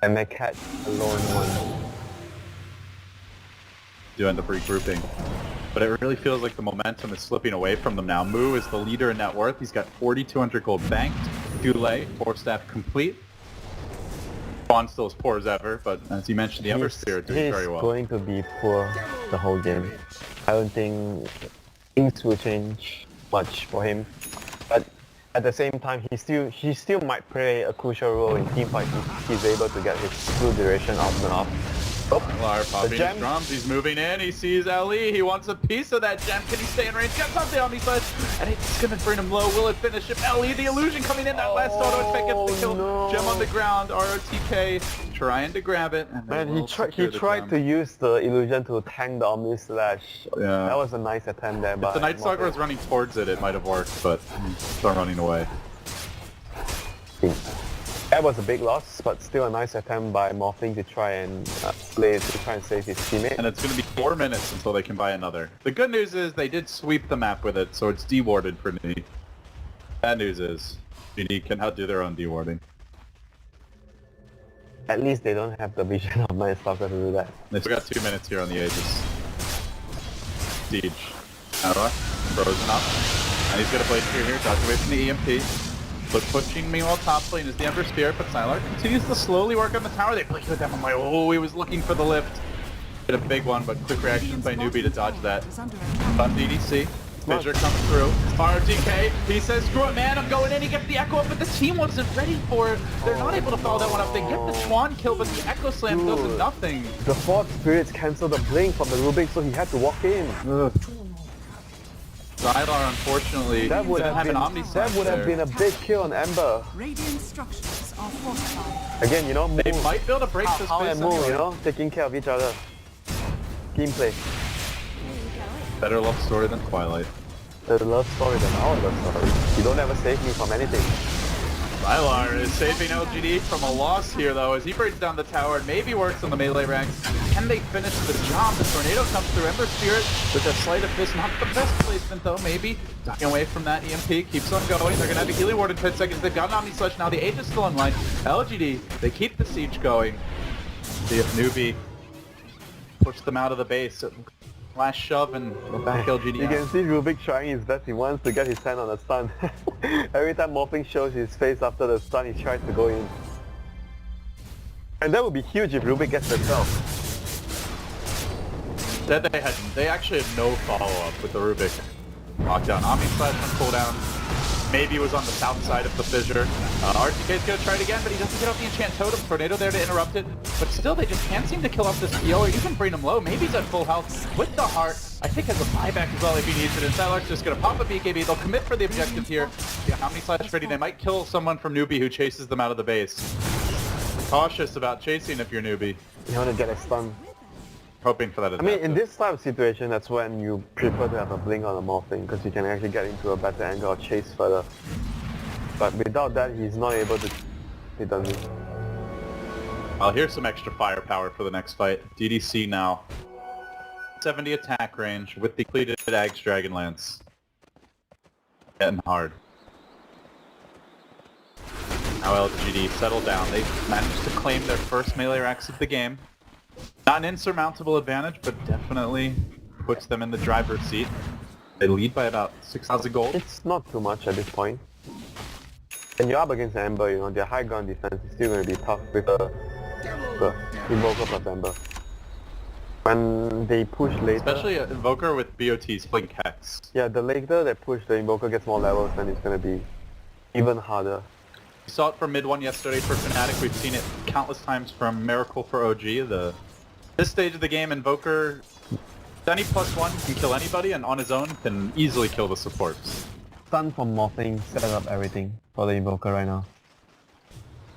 And they catch a lone one. Do end up regrouping. But it really feels like the momentum is slipping away from them now. Moo is the leader in net worth. He's got 4,200 gold banked. Goulet, 4-staff complete. Bond still as poor as ever, but as you mentioned, the Ember Spirit doing very well. He's going to be poor the whole game. I don't think things will change much for him, but at the same time he still might play a crucial role in teamfights if he's able to get his full duration off and off. Oh, popping his drums, he's moving in, he sees Ali, he wants a piece of that gem. Can he stay in range? Gets up the Omni Sledge, and it's gonna bring him low. Will it finish him? Ali, the illusion coming in, that last auto attack gets the kill. No. Gem on the ground, ROTK trying to grab it. And man, he tried to use the illusion to tank the Omni Slash. Yeah. That was a nice attempt there, but if the Night Stalker was running towards it, it might have worked, but still running away. That was a big loss, but still a nice attempt by Morphling to try and save his teammate. And it's going to be 4 minutes until they can buy another. The good news is they did sweep the map with it, so it's dewarded for Newbee. Bad news is Newbee can outdo their own dewarding. At least they don't have the vision of Night Stalker to do that. They still got 2 minutes here on the Aegis. Siege. Aura, frozen up. And he's going to play through here, dodge away from the EMP. But pushing meanwhile top lane is the Ember Spirit, but Sylar continues to slowly work on the tower. They blink with them. I'm like, oh, he was looking for the lift. Get a big one, but quick reaction by Newbee to dodge that. On DDC. Fissure comes through. RTK, he says, screw it, man, I'm going in. He gets the Echo up, but the team wasn't ready for it. They're not able to follow that one up. They get the Chuan kill, but the Echo Slam goes to nothing. The Forge Spirits cancel the blink from the Rubik, so he had to walk in. Sylar, unfortunately, that would have been a big kill on Ember. Radiant structures are fortified. Again, you know, they might be able to break this How and Moo, anyway. you know, taking care of each other. Gameplay. Better love story than Twilight. The love story than our love story. You don't ever save me from anything. Sylar is saving LGD from a loss here though as he breaks down the tower and maybe works on the melee ranks. Can they finish the job? The tornado comes through. Ember Spirit with a sleight of fist, not the best placement though, maybe. Ducking away from that EMP, keeps on going. They're gonna have a Healy Ward in 10 seconds. They've got an Omni Slash now. The Age is still online. LGD, they keep the siege going. See if Newbee push them out of the base. Last shove and go back LGD. You can see Rubik trying his best. He wants to get his hand on the stun. Every time Morphling shows his face after the stun, he tries to go in. And that would be huge if Rubik gets the kill. That they actually had no follow-up with the Rubik lockdown. Omni Slash on cooldown. maybe was on the south side of the fissure. RTK's gonna try it again, but he doesn't get off the enchant totem. Tornado there to interrupt it, but still they just can't seem to kill off this PO or even bring him low. Maybe he's at full health with the heart. I think has a buyback as well if he needs it, and Sylark's just gonna pop a BKB. They'll commit for the objective here. Yeah, how many slash ready? They might kill someone from Newbee who chases them out of the base. Cautious about chasing if you're Newbee. You want to get a stun. Hoping for that I mean, in this type of situation, that's when you prefer to have a blink on a morphing, because you can actually get into a better angle or chase further. But without that, he's not able to... He doesn't. I'll hear some extra firepower for the next fight. DDC now. 70 attack range with the depleted Ags Dragonlance. Getting hard. Now LGD settle down. They've managed to claim their first melee racks of the game. Not an insurmountable advantage, but definitely puts them in the driver's seat. They lead by about 6,000 gold. It's not too much at this point. And you're up against Ember, you know, their high ground defense is still going to be tough with the Invoker plus Ember. When they push later... Especially an Invoker with BOT's Blink Hex. Yeah, the later they push, the Invoker gets more levels, then it's going to be even harder. We saw it from mid 1 yesterday for Fnatic. We've seen it countless times from Miracle for OG. This stage of the game, Invoker, any +1 can kill anybody, and on his own can easily kill the supports. Stun from morphing, set up everything for the Invoker right now.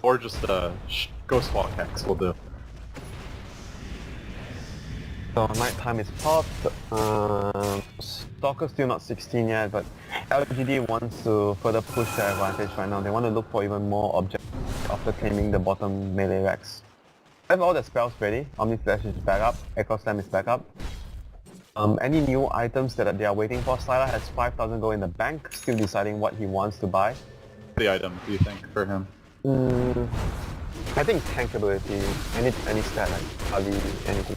Or just Ghost Walk Hex will do. So nighttime is popped. Stalker's still not 16 yet, but LGD wants to further push their advantage right now. They want to look for even more objectives after claiming the bottom melee racks. They have all the spells ready. Omni Slash is back up, Echo Slam is back up. Any new items that they are waiting for, Sylar has 5,000 gold in the bank, still deciding what he wants to buy. The item, do you think, for him? I think tank ability, any stat like Ali, anything.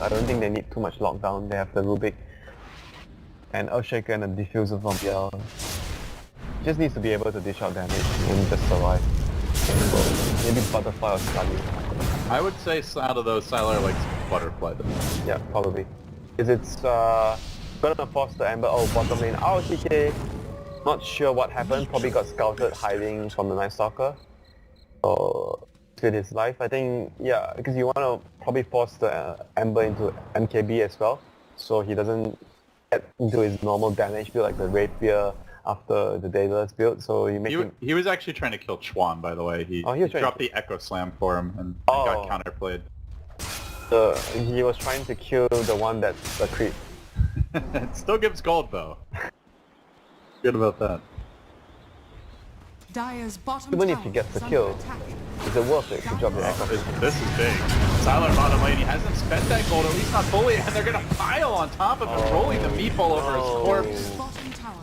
I don't think they need too much lockdown. They have the Rubik and Earthshaker and the Diffuser from BL. Just needs to be able to dish out damage and just survive. Maybe Butterfly or Scully. I would say out of those, Sylar likes Butterfly the most. Yeah, probably. Because it's gonna force the Ember, bottom lane, TK. Not sure what happened, probably got scouted hiding from the Night Stalker. So, with his life, I think, yeah, because you want to probably force the Ember into MKB as well, so he doesn't get into his normal damage build like the Rapier after the Daedalus build, so you make him... He was actually trying to kill Chuan, by the way. He dropped the Echo Slam for him and got counterplayed. He was trying to kill the one that's a creep. It still gives gold, though. Good about that. Dire's bottom Even if he gets the kill, is it worth it to drop the Echo? This is big. Sylar bottom lane, he hasn't spent that gold, at least not fully, and they're gonna pile on top of him, rolling the meatball over his corpse,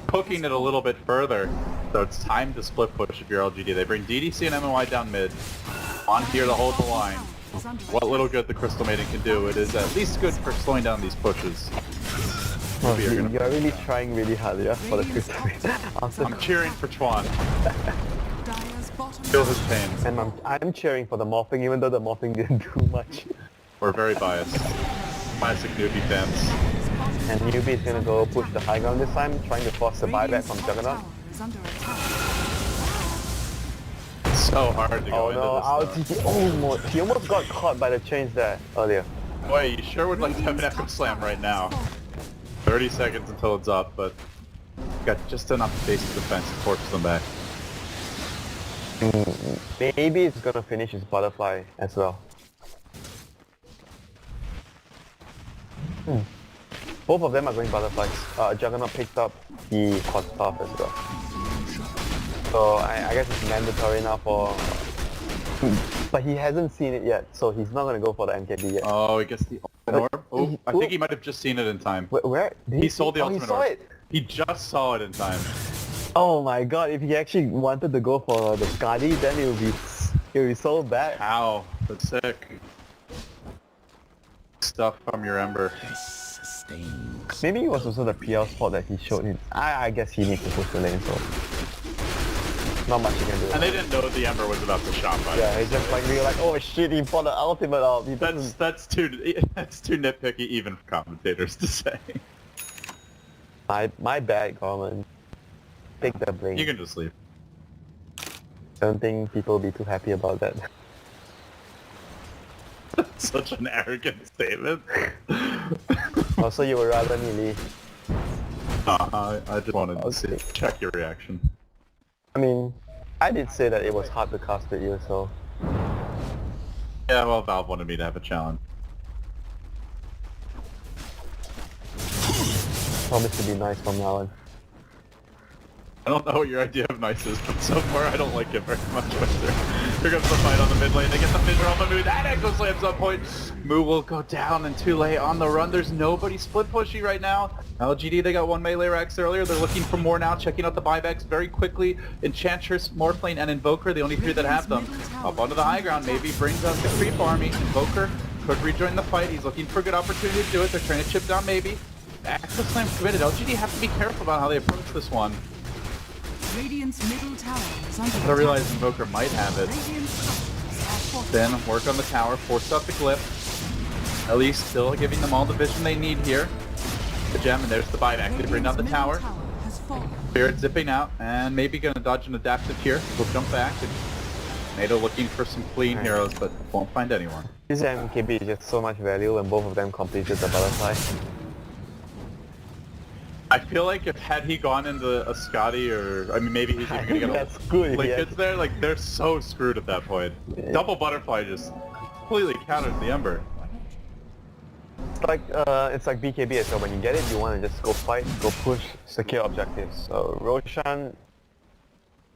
poking it a little bit further. So it's time to split push if you're LGD. They bring DDC and MMY down mid, on here to hold the line. What little good the Crystal Maiden can do, it is at least good for slowing down these pushes. Oh, you're really trying really hard, yeah, for the Crystal Maiden. I'm cheering for Chuan. Feel his pain. And I'm cheering for the morphing, even though the morphing didn't do much. We're very biased. Classic Newbee fans. And Newbee is gonna go push the high ground this time, trying to force the buyback from Juggernaut. So hard to go into this. He almost got caught by the chains there earlier. Boy, you sure would like to have an Echo Slam right now. 30 seconds until it's up, but got just enough basic defense to force them back. Maybe he's gonna finish his Butterfly as well. Both of them are going Butterflies. Juggernaut picked up the Quadstaff as well. So I guess it's mandatory now for... But he hasn't seen it yet, so he's not gonna go for the MKB yet. Oh, he gets the ultimate orb? Oh, I think he might have just seen it in time. Where? He sold the ultimate orb. He saw it! He just saw it in time. Oh my god, if he actually wanted to go for the Skadi, then it would be so bad. Ow, that's sick. Stuff from your Ember. Maybe it was also the PL spot that he showed him. I guess he needs to push the lane, so... Not much he can do. And they didn't know the Ember was about to shot by. Yeah, he's just like, really like, oh shit, he bought the ultimate out. That's too nitpicky even for commentators to say. My bad, Gorman. take the blame. You can just leave. I don't think people will be too happy about that. Such an arrogant statement. Also, you would rather me leave. I just wanted to Okay. check your reaction. I mean, I did say that it was hard to cast with you, so... Yeah, well, Valve wanted me to have a challenge. Promise to be nice from now on. I don't know what your idea of nice is, but so far I don't like it very much. Here comes the fight on the mid lane. They get the fissure on the Moo. That Echo slams on point. Moo will go down and too late on the run. There's nobody split pushy right now. LGD, they got one melee Rex earlier. They're looking for more now, checking out the buybacks very quickly. Enchantress, Morphling, and Invoker, the only three that have them. Up onto the high ground, maybe brings out the creep army. Invoker could rejoin the fight. He's looking for a good opportunity to do it. They're trying to chip down maybe. Echo slam committed. LGD have to be careful about how they approach this one. Radiant's middle tower is under I realize Invoker might have it. Radiant structures are fortified. Then work on the tower, force out the glyph. At least still giving them all the vision they need here. The gem, and there's the buyback. They bring down the Radiant's tower. middle has fallen. Spirit zipping out, and maybe gonna dodge an adaptive here. We'll jump back. NATO looking for some clean heroes, but won't find anyone. This MKB is just so much value when both of them completed the butterfly. I feel like if had he gone into a Scotty, or I mean maybe he's even gonna get That's good, Liquids yeah. there, like they're so screwed at that point. Double butterfly just completely counters the Ember. It's like BKB as well. When you get it, you want to just go fight, go push, secure objectives. So Roshan,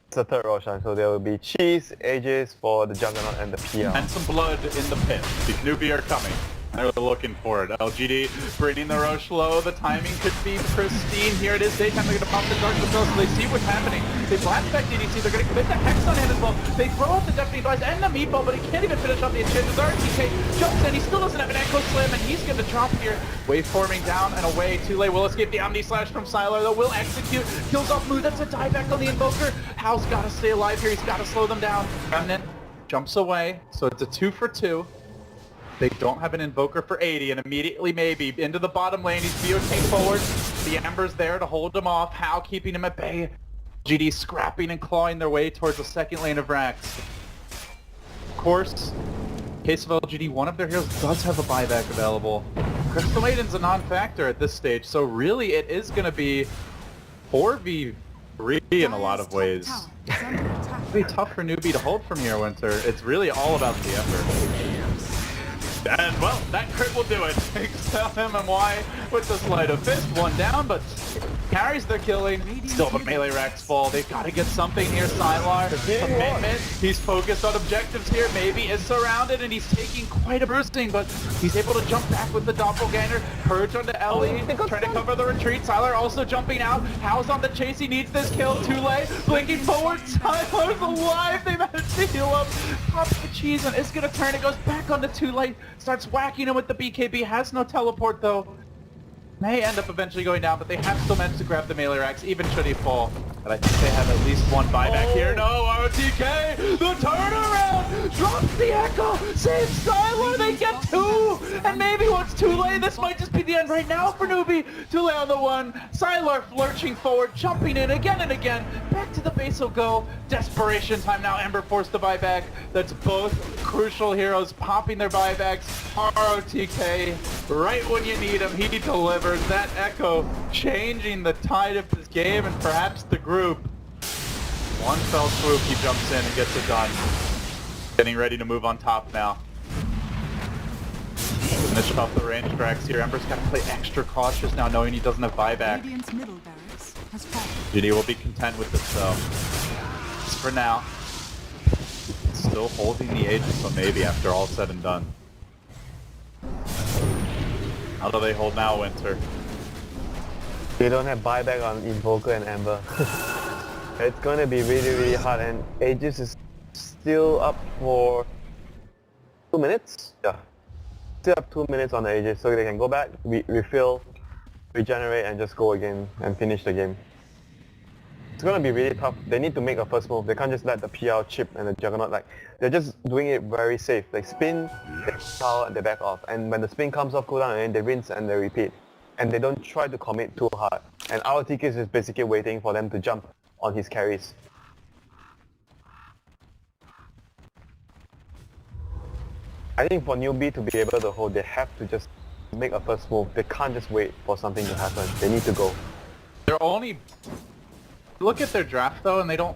it's the third Roshan, so there will be cheese, Aegis for the Juggernaut and the PR. And some blood in the pit. The Newbee are coming. They're looking for it. LGD bringing the Roche low. The timing could be pristine. Here it is. Daytime. They're going to pop the dark themselves, so they see what's happening. They blast back DDC. They're going to commit the Hex on him as well. They throw out the Deafening Device and the Meatball, but he can't even finish off the Enchantress. RTK jumps in. He still doesn't have an Echo Slam, and he's going to drop here. Waveforming down and away. Too late. Will escape the Omni Slash from Sylar, though. Will execute. Kills off Moo. That's a dieback on the Invoker. Hal's got to stay alive here. He's got to slow them down. Remnant jumps away, so it's a 2 for 2. They don't have an Invoker for 80, and immediately maybe into the bottom lane. He's BO3 forward. The Ember's there to hold him off. How keeping him at bay. GD scrapping and clawing their way towards the second lane of Rax. Of course, in case of LGD, one of their heroes does have a buyback available. Crystal Maiden's a non-factor at this stage, so really it is going to be 4v3 in a lot of ways. Tower is under attack. It'll be tough for Newbee to hold from here, Winter. It's really all about the Ember. And, well, that crit will do it. Tell him and why with the Sleight of Fist. One down, but carries their killing. Still the melee racks fall. They've got to get something here. Sylar, commitment. He's focused on objectives here. Maybe is surrounded, and he's taking quite a bursting, but he's able to jump back with the Doppelganger. Purge onto Ellie, trying to cover the retreat. Sylar also jumping out. How's on the chase. He needs this kill. Too late. Blinking forward. Sylar's alive. They managed to heal up. Pops the cheese and is going to turn. It goes back onto Too Late. Starts whacking him with the BKB. Has no teleport though. May end up eventually going down, but they have still managed to grab the melee racks, even should he fall. But I think they have at least one buyback here. No, RTK! The turnaround! Drops the Echo! Saves Sylar! They get two! And maybe once too late, this might just be the end right now for Newbee. Too late on the one. Sylar lurching forward, jumping in again and again. Back to the base will go. Desperation time now. Ember forced the buyback. That's both crucial heroes popping their buybacks. ROTK, right when you need him, he delivers. That Echo changing the tide of this game and perhaps the group. One fell swoop, he jumps in and gets it done. Getting ready to move on top now. Finish off the range tracks here. Ember's got to play extra cautious now, knowing he doesn't have buyback. Radiant's middle barracks has fallen. GD will be content with this though. Just for now. Still holding the Aegis, so maybe after all said and done. How do they hold now, Winter? They don't have buyback on Invoker and Ember. It's gonna be really, really hard, and Aegis is still up for 2 minutes? Yeah. Still have 2 minutes on the Aegis, so they can go back, refill, regenerate, and just go again and finish the game. It's gonna be really tough. They need to make a first move. They can't just let the PR chip and the Juggernaut, like, they're just doing it very safe. Like spin, they power, and they back off. And when the spin comes off cooldown, and then they rinse and they repeat. And they don't try to commit too hard. And our TK is basically waiting for them to jump. on his carries. I think for Newbee to be able to hold, they have to just make a first move. They can't just wait for something to happen. They need to go. They're only... Look at their draft though, and they don't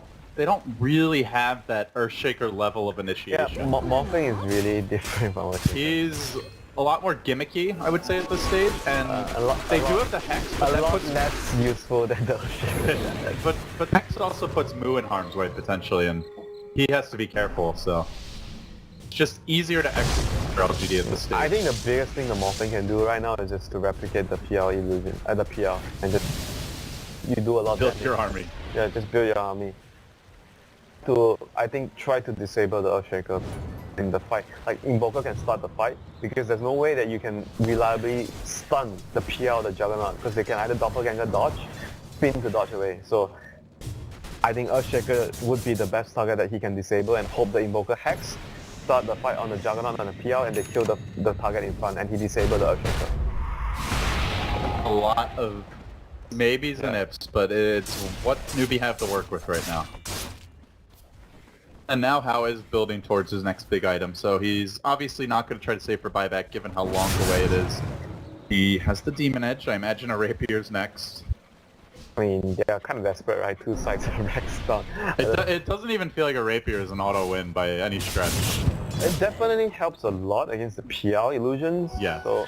really have that Earthshaker level of initiation. Yeah, Morphing is really different from what He's a lot more gimmicky, I would say, at this stage, and they do have the Hex, but a lot less useful than the but Hex also puts Moo in harm's way, potentially, and he has to be careful, so... It's just easier to execute for LGD at this stage. I think the biggest thing the Morphing can do right now is just to replicate the PL illusion, the PL, and just... You do a lot of Build damage. your army. Yeah, just build your army. To, I think, try to disable the Earthshaker in the fight. Like, Invoker can start the fight, because there's no way that you can reliably stun the PL or the Juggernaut, because they can either doppelganger dodge, spin to dodge away. So, I think Earthshaker would be the best target that he can disable and hope the Invoker Hex, start the fight on the Juggernaut and the PL, and they kill the target in front, and he disable the Earthshaker. A lot of maybes and ifs, but it's what Newbee have to work with right now. And now Hao is building towards his next big item, so he's obviously not going to try to save for buyback given how long the way it is. He has the Demon Edge, I imagine a Rapier's next. I mean, they're kind of desperate, right? Two sides of Rex down. It doesn't even feel like a Rapier is an auto win by any stretch. It definitely helps a lot against the PL illusions. Yeah. So,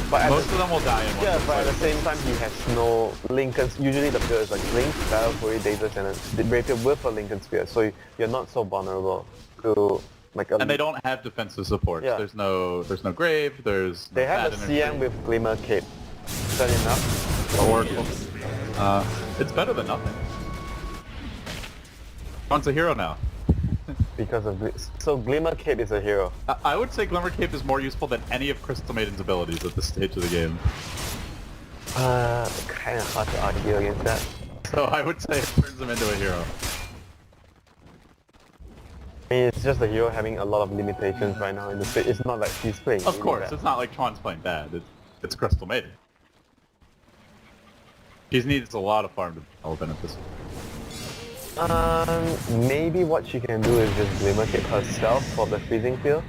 but most of them will die in one. Yeah, but at the same time, he has no Lincoln's. Usually the build is like Link, Battle Fury, Daedalus, and a Rapier with a Lincoln Spear, so you're not so vulnerable to like a... And they don't have defensive support. Yeah. There's no Grave, there's no They have a bad CM energy. with Glimmer Cape. Is that enough? Oracle. It's better than nothing. One's a hero now. Because of... So Glimmer Cape is a hero. I would say Glimmer Cape is more useful than any of Crystal Maiden's abilities at this stage of the game. Kind of hard to argue against that. So I would say it turns him into a hero. I mean, it's just a hero having a lot of limitations right now in the state. It's not like she's playing Of really course, bad. it's not like Chuan's playing bad. It's Crystal Maiden. She needs a lot of farm development at this point. Maybe what she can do is just Glimmer Cape herself for the freezing field.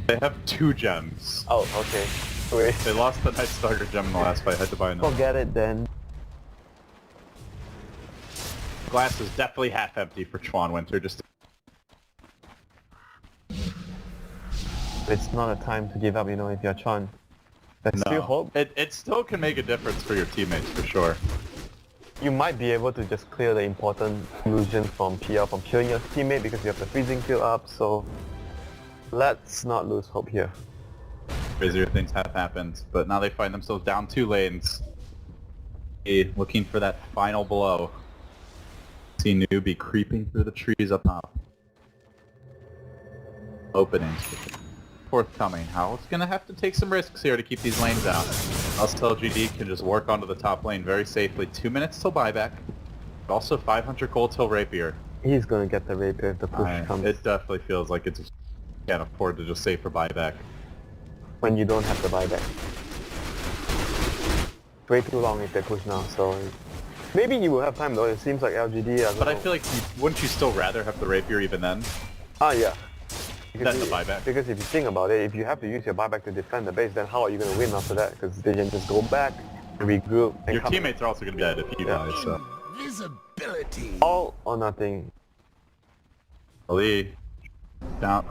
They have 2 gems. Oh, okay. Wait. They lost the Night Stalker gem in the last fight, had to buy another. Forget it then. Glass is definitely half empty for Chuan Winter, just... It's not a time to give up, you know, if you're Chun. There's still hope. It still can make a difference for your teammates, for sure. You might be able to just clear the important illusion from PL from killing your teammate because you have the freezing field up, so let's not lose hope here. Crazier things have happened, but now they find themselves down 2 lanes. Looking for that final blow. See Newbee creeping through the trees up top. Openings forthcoming. How's gonna have to take some risks here to keep these lanes out. Else LGD can just work onto the top lane very safely. 2 minutes till buyback. But also 500 gold till Rapier. He's gonna get the Rapier if the push comes. It definitely feels like it's can't afford to just save for buyback. When you don't have the buyback. Way too long if they push now, so... Maybe you will have time though, it seems like LGD... But I feel like wouldn't you still rather have the Rapier even then? Ah, yeah. Than the buyback. Because if you think about it, if you have to use your buyback to defend the base, then how are you going to win after that? Because they can just go back, regroup, and your come teammates are also going to be dead if you buy, so... Visibility. All or nothing. Ali, down.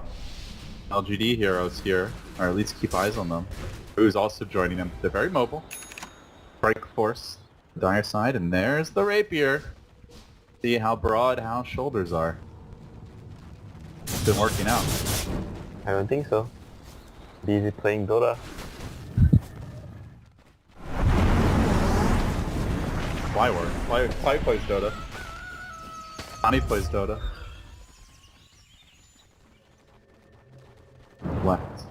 LGD heroes here, or at least keep eyes on them. Who's also joining them. They're very mobile. Break force, dire side, and there's the Rapier. See how broad Hao's shoulders are. It's been working out. I don't think so. Busy playing Dota. Why work? Why plays Dota? Ani plays Dota. Left.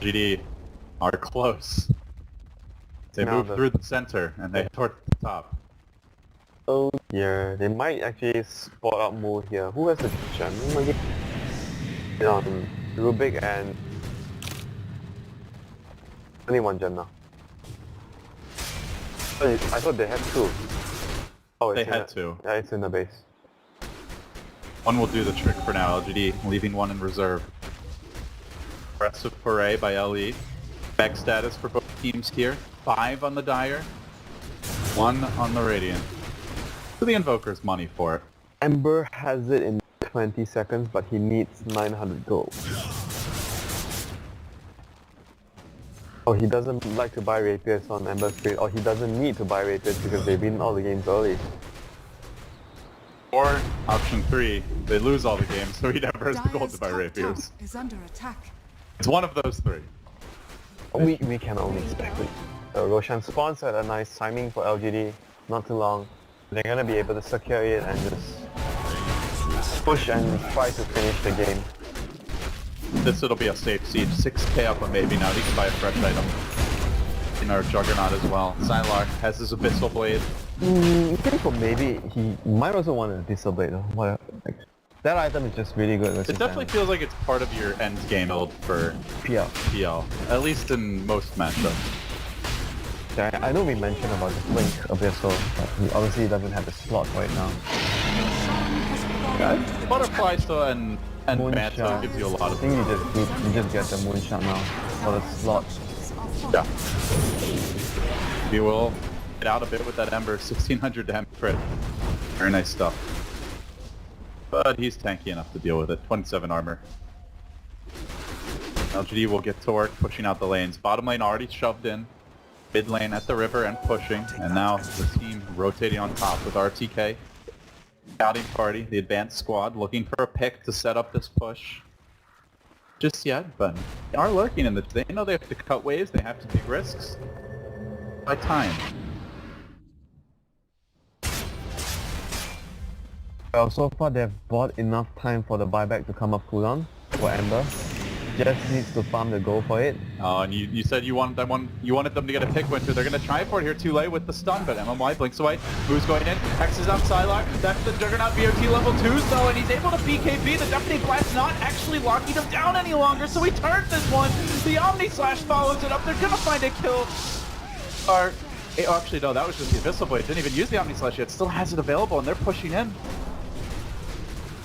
GD are close. They Now move through the center and they toward the top. Oh yeah, they might actually spot out more here. Who has the gem? Rubik and... Only 1 gem now. I thought they had 2. Oh, They it's had 2. Yeah, it's in the base. One will do the trick for now, LGD, leaving one in reserve. Aggressive foray by LE. Back status for both teams here. 5 on the Dire, 1 on the Radiant. So the Invoker's money for it. Ember has it in 20 seconds, but he needs 900 gold. Oh, he doesn't like to buy rapiers on Ember Spirit, or he doesn't need to buy rapiers because they win all the games early. Or option 3, they lose all the games, so he never has the gold to buy Dire's top rapiers. tower is under attack. It's one of those 3. We can only expect it. Roshan spawns at a nice timing for LGD, not too long. They're gonna be able to secure it and just push and try to finish the game. It'll be a safe siege. 6k up on maybe now. He can buy a fresh item. In our Juggernaut as well. Sylar has his Abyssal Blade. I think for maybe he might also want a Abyssal Blade though. What, like, that item is just really good. It definitely feels like it's part of your end game build for PL. PL. At least in most matchups. Yeah, I know we mentioned about the Blink Abyssal, but he obviously doesn't have the slot right now. Yeah, Butterfly still and Bant Moonshot. gives you a lot I of... think you just get the Moonshot now for the slot. Yeah. We will get out a bit with that Ember. 1600 to crit. Very nice stuff. But he's tanky enough to deal with it. 27 armor. LGD will get to work pushing out the lanes. Bottom lane already shoved in. Mid lane at the river and pushing. And now the team rotating on top with RTK. Scouting party, the advanced squad, looking for a pick to set up this push. Just yet, but they are lurking in the... They know they have to cut waves, they have to take risks. By time. Well, so far they've bought enough time for the buyback to come up cooldown for Ember. Just needs to farm the gold for it. And you said you wanted them to get a pick winter. They're going to try for it here too late with the stun, but MMY blinks away. Who's going in? Hexes up Psylocke. That's the Juggernaut VOT level 2 though, and he's able to BKB. The Deafening Blast not actually locking him down any longer, so he turns this one. The Omni Slash follows it up. They're going to find a kill. Oh, actually no, that was just the Abyssal Blade. Didn't even use the Omni Slash yet. Still has it available, and they're pushing in.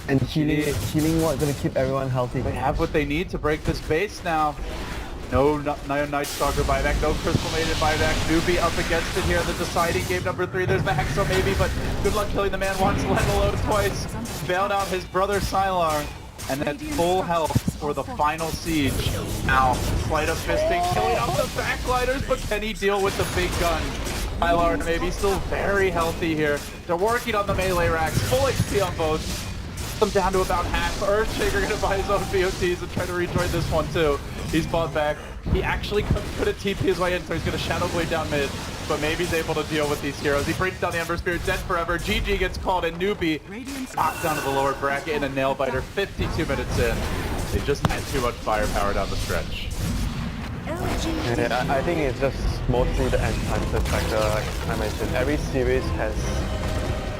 And healing what's gonna keep everyone healthy. They have what they need to break this base now. No Night Stalker buyback, no Crystal Maiden buyback. Newbee up against it here in the deciding game number 3. There's the Hexo maybe, but good luck killing the man once, let alone twice. Bailed out his brother Sylar, and then full health for the final siege. Now, Sleight of Fisting, killing off the backlighters, but can he deal with the big gun? Sylar maybe still very healthy here. They're working on the melee racks, full HP on both. Them down to about half. Earthshaker gonna buy his own VOTs and try to rejoin this one too. He's bought back. He actually couldn't TP his way in, so he's gonna Shadow Blade down mid. But maybe he's able to deal with these heroes. He brings down the Ember Spirit, dead forever. GG gets called, and Newbee knocked down to the lower bracket in a nail biter. 52 minutes in. They just had too much firepower down the stretch. Yeah, I think it's just mostly the Enchanted factor, like I mentioned. Every series has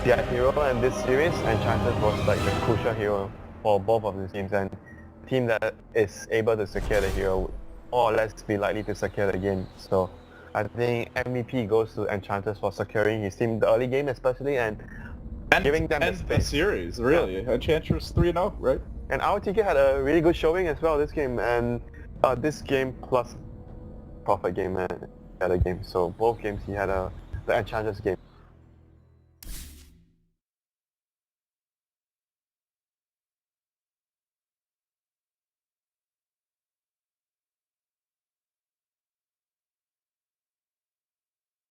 their hero, and this series, Enchanted was like the crucial hero for both of these teams, and the team that is able to secure the hero would more or less be likely to secure the game. So I think MVP goes to Enchanted for securing his team the early game especially, and giving them the space. Series, really. Yeah. Enchantress 3-0, right? And RTK had a really good showing as well this game, and this game plus Prophet game and the other game. So both games he had the Enchantress game.